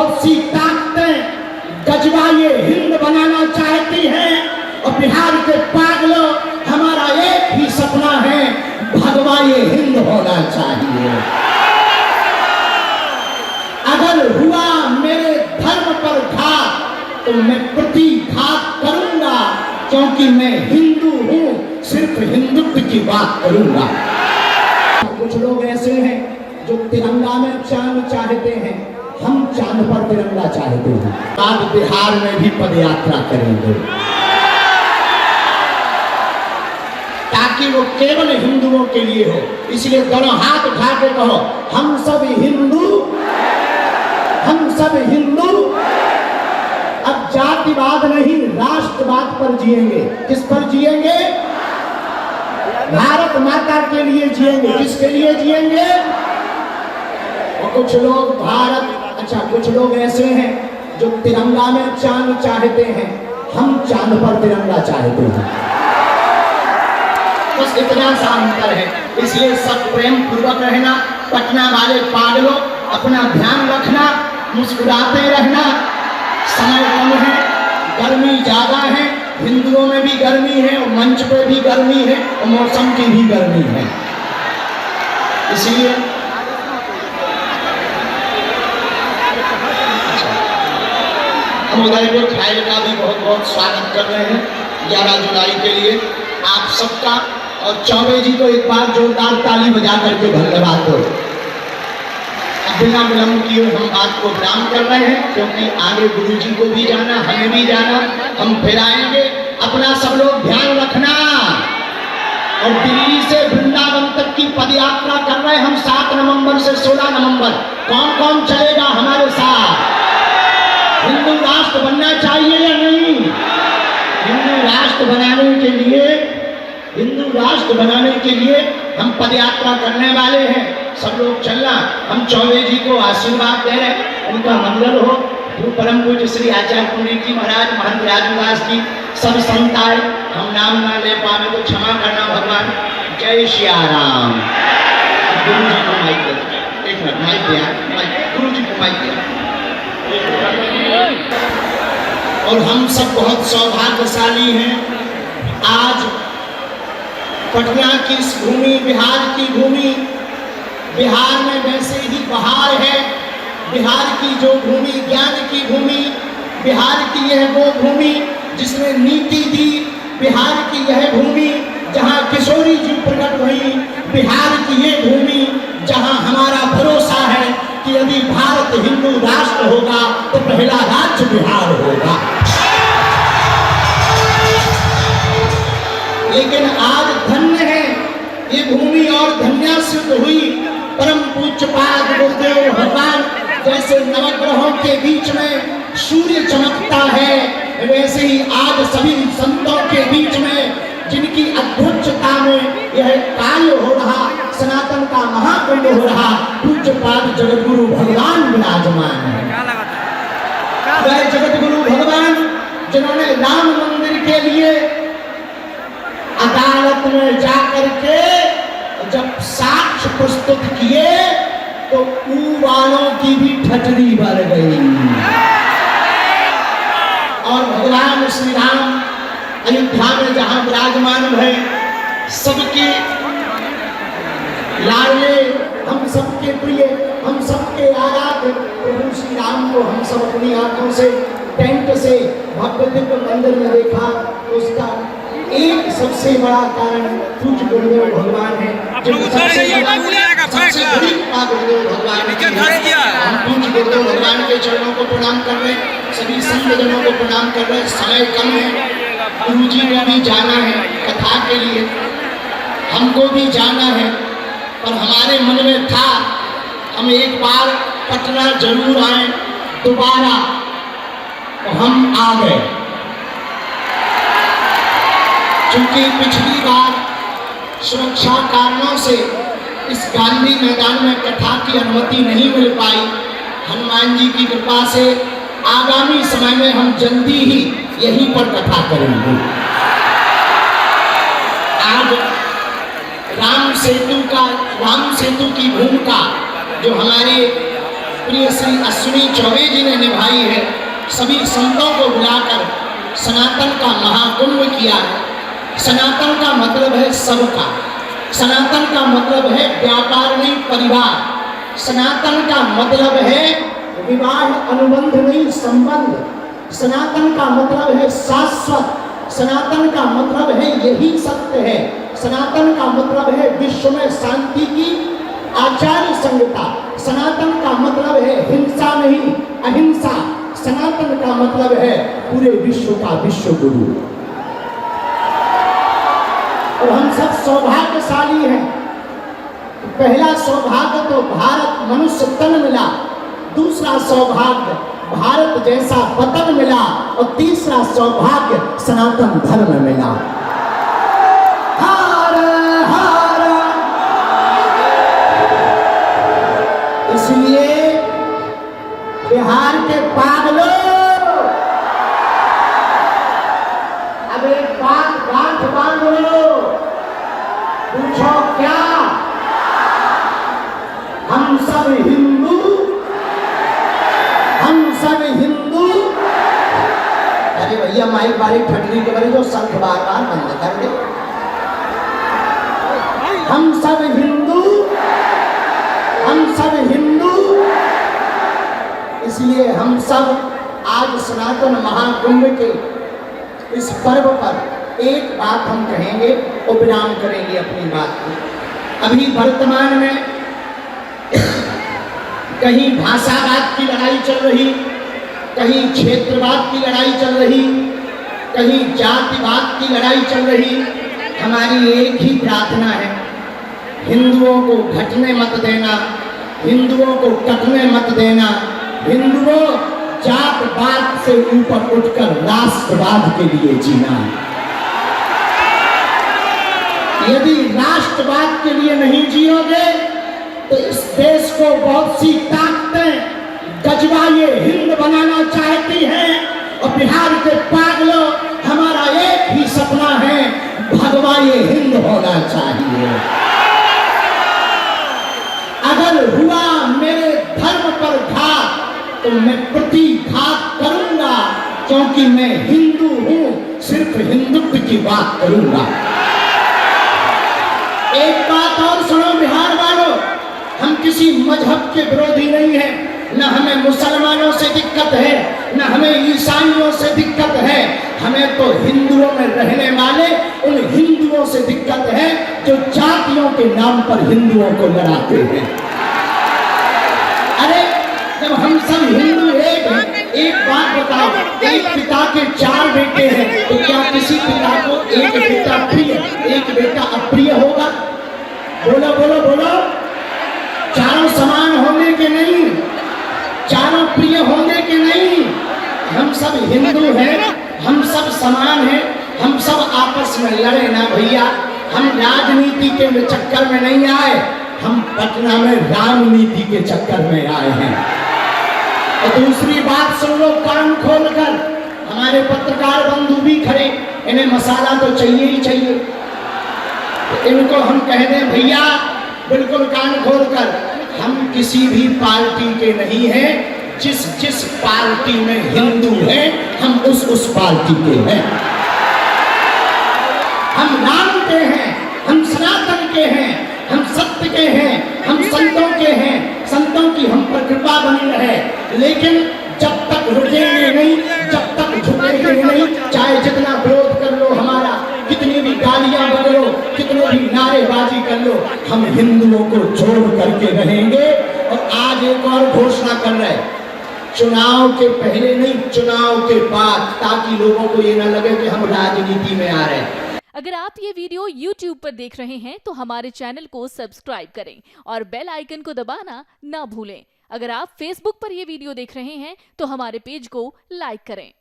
बहुत सी ताकतें गजवा ये हिंद बनाना चाहती हैं, और बिहार के पागलों, हमारा एक ही सपना है, भगवा ये हिंद होना चाहिए। अगर हुआ मेरे धर्म पर घात तो मैं प्रतिघात करूंगा, क्योंकि मैं हिंदू हूं, सिर्फ हिंदुत्व की बात करूंगा। कुछ लोग ऐसे हैं जो तिरंगा में चांद चाहते हैं, हम चांद पर तिरंगा चाहते हैं। आज बिहार में भी पदयात्रा करेंगे, ताकि वो केवल हिंदुओं के लिए हो। इसलिए दोनों हाथ उठा के कहो, हम सब हिंदू, हम सब हिंदू। अब जातिवाद नहीं, राष्ट्रवाद पर जिएंगे। किस पर जिएंगे? भारत माता के लिए जिएंगे। किसके लिए जिएंगे? और कुछ लोग भारत, अच्छा कुछ लोग ऐसे हैं जो तिरंगा में चांद चाहते हैं, हम चांद पर तिरंगा चाहते हैं। बस इतना सा अंतर है। इसलिए सब प्रेम पूर्वक रहना। पटना वाले पागलों, अपना ध्यान रखना, मुस्कुराते रहना। समय कम है, गर्मी ज्यादा है, हिंदुओं में भी गर्मी है, और मंच पे भी गर्मी है, और मौसम की भी गर्मी है। इसलिए हम उदयपुर फाइल का भी बहुत बहुत स्वागत कर रहे हैं 11 जुलाई के लिए आप सबका। और चौबे जी को एक बार जोरदार ताली बजा करके धन्यवाद दो। अब बिना विलंब किए हम बात को विराम कर रहे हैं, क्योंकि आगे गुरु जी को भी जाना, हमें भी जाना, हम फिर आएंगे। अपना सब लोग ध्यान रखना। और दिल्ली से वृंदावन तक की पदयात्रा कर रहे हैं हम 7 नवंबर से 16 नवंबर। कौन कौन चलेगा हमारे साथ? हिंदू राष्ट्र बनना चाहिए या नहीं? हिंदू राष्ट्र बनाने के लिए हम पदयात्रा करने वाले हैं। सब लोग चलना। हम चौबे जी को आशीर्वाद दे रहे हैं, उनका मंगल हो। परम पूज्य श्री आचार्य पुण्य जी महाराज, महंत राजनिवास जी, सब संत आए। हम नाम ना ले पावे तो क्षमा करना भगवान। जय श्री राम। गुरु जी को माइक दे, एक मिनट माइक दिया, गुरु जी को माइक दिया। और हम सब बहुत सौभाग्यशाली हैं। आज पटना की इस भूमि, बिहार की भूमि, बिहार में वैसे ही बहार है। बिहार की जो भूमि, ज्ञान की भूमि, बिहार की यह वो भूमि जिसने नीति दी। बिहार की यह भूमि जहाँ किशोरी जी प्रकट हुई। बिहार की ये भूमि जहाँ हमारा भरोसा है कि यदि भारत हिंदू राष्ट्र होगा तो पहला राज्य बिहार होगा। लेकिन आज धन्य है ये भूमि, और धन्य सिद्ध हुई। परम पूज्यपाद गुरुदेव भगवान जैसे नवग्रहों के बीच में सूर्य चमकता है, वैसे ही आज सभी संतों के बीच में, जिनकी अध्यक्षता में यह कार्य हो रहा, सनातन का महाकुंभ हो रहा, पूज्यपाद जगतगुरु भगवान विराजमान है। वह जगतगुरु भगवान जिन्होंने राम मंदिर के लिए अदालत में जाकर के जब साक्ष्य प्रस्तुत किए तो वालों की भी ठटरी भर गई। और भगवान श्री राम अयोध्या में जहां विराजमान है, सबके लाडले, हम सबके प्रिय, हम सबके आराध्य प्रभु श्री राम को हम सब अपनी आंखों से टेंट से भव्य दिव्य मंदिर में देखा। उसका एक सबसे बड़ा कारण पूज्य गुरुदेव भगवान है। सबसे बड़ी कृपा गुरुदेव भगवान ने। हम पूज्य गुरुदेव भगवान के चरणों को प्रणाम कर रहे हैं, सभी संत जनों को प्रणाम कर रहे हैं। समय कम है, गुरु जी को भी जाना है कथा के लिए, हमको भी जाना है, पर हमारे मन में था हम एक बार पटना जरूर आए दोबारा, तो हम आ गए। क्योंकि पिछली बार सुरक्षा कारणों से इस गांधी मैदान में कथा की अनुमति नहीं मिल पाई। हनुमान जी की कृपा से आगामी समय में हम जल्दी ही यहीं पर कथा करेंगे। आज राम सेतु की भूमिका जो हमारे प्रिय श्री अश्विनी चौबे जी ने निभाई है। सभी संतों को बुलाकर सनातन का महाकुंभ किया है। सनातन का मतलब है सबका, सनातन का मतलब है व्यापार नहीं परिवार, सनातन का मतलब है विवाह अनुबंध नहीं संबंध, सनातन का मतलब है शाश्वत, सनातन का मतलब है यही सत्य है, सनातन का मतलब है विश्व में शांति की आचार्य संहिता, सनातन का मतलब है हिंसा नहीं अहिंसा, सनातन का मतलब है पूरे विश्व का विश्व गुरु। और हम सब सौभाग्यशाली हैं। पहला सौभाग्य तो भारत मनुष्य तन मिला, दूसरा सौभाग्य भारत जैसा वतन मिला, और तीसरा सौभाग्य सनातन धर्म मिला। हर हर। इसलिए बिहार के पागलों, अब एक बात गांठ बांध लो, पूछो क्या हम सब हिंदू, हम सब हिंदू। अरे भैया माइक बारी फटने के बारे जो शंख बार बार बंद कर दे। हम सब हिंदू, हम सब हिंदू। इसलिए हम सब आज सनातन महाकुंभ के इस पर्व पर एक बात हम कहेंगे और विराम करेंगे अपनी बात को। अभी वर्तमान में कहीं भाषावाद की लड़ाई चल रही, कहीं क्षेत्रवाद की लड़ाई चल रही, कहीं जातिवाद की लड़ाई चल रही। हमारी एक ही प्रार्थना है, हिंदुओं को घटने मत देना, हिंदुओं को कटने मत देना। हिंदुओं जातवाद से ऊपर उठकर राष्ट्रवाद के लिए जीना। यदि राष्ट्रवाद के लिए नहीं जियोगे तो इस देश को बहुत सी ताकतें गजवाए हिंद बनाना चाहती हैं, और बिहार के पागलों हमारा एक ही सपना है, भगवाए हिंद होना चाहिए। अगर हुआ मेरे धर्म पर घात तो मैं प्रतिघात करूंगा, क्योंकि मैं हिंदू हूं, सिर्फ हिंदुत्व की बात करूंगा। एक बात और सुनो बिहार वालों, हम किसी मजहब के विरोधी नहीं हैं, न हमें मुसलमानों से दिक्कत है, न हमें ईसाइयों से दिक्कत है। हमें तो हिंदुओं में रहने वाले उन हिंदुओं से दिक्कत है जो जातियों के नाम पर हिंदुओं को लड़ाते हैं। अरे जब हम सब हिंदू एक हैं, एक बात बताओ, एक पिता के 4 बेटे हैं, तो क्या किसी पिता को एक बेटा प्रिय एक बेटा अप्रिय होगा? बोलो बोलो बोलो। चारों समान होंगे कि नहीं? चारों प्रिय होंगे कि नहीं? हम सब हिंदू हैं, हम सब समान हैं, हम सब आपस में लड़े ना भैया। हम राजनीति के चक्कर में नहीं आए, हम पटना में रामनीति के चक्कर में आए हैं। और दूसरी बात सुन लो कान खोलकर, हमारे पत्रकार बंधु भी खड़े, इन्हें मसाला तो चाहिए ही चाहिए। इनको हम कह दें भैया बिल्कुल कान खोलकर, हम किसी भी पार्टी के नहीं हैं, जिस जिस पार्टी में हिंदू है हम उस पार्टी के हैं। हम राम के हैं, हम सनातन के हैं, हम सत्य के हैं, हम संतों के हैं, संतों की हम पर कृपा बनी रहे। लेकिन जब तक रुकेंगे नहीं, जब तक झुकेंगे नहीं, चाहे जितना विरोध कर लो हमारा, कितनी भी गालियां बदलो, कितने भी नारेबाजी कर लो, हम हिंदुओं को जोड़ करके रहेंगे। और आज एक और घोषणा कर रहे, चुनाव के पहले नहीं, चुनाव के बाद, ताकि लोगों को ये ना लगे कि हम राजनीति में आ रहे हैं। अगर आप ये वीडियो YouTube पर देख रहे हैं तो हमारे चैनल को सब्सक्राइब करें और बेल आइकन को दबाना ना भूलें। अगर आप Facebook पर ये वीडियो देख रहे हैं तो हमारे पेज को लाइक करें।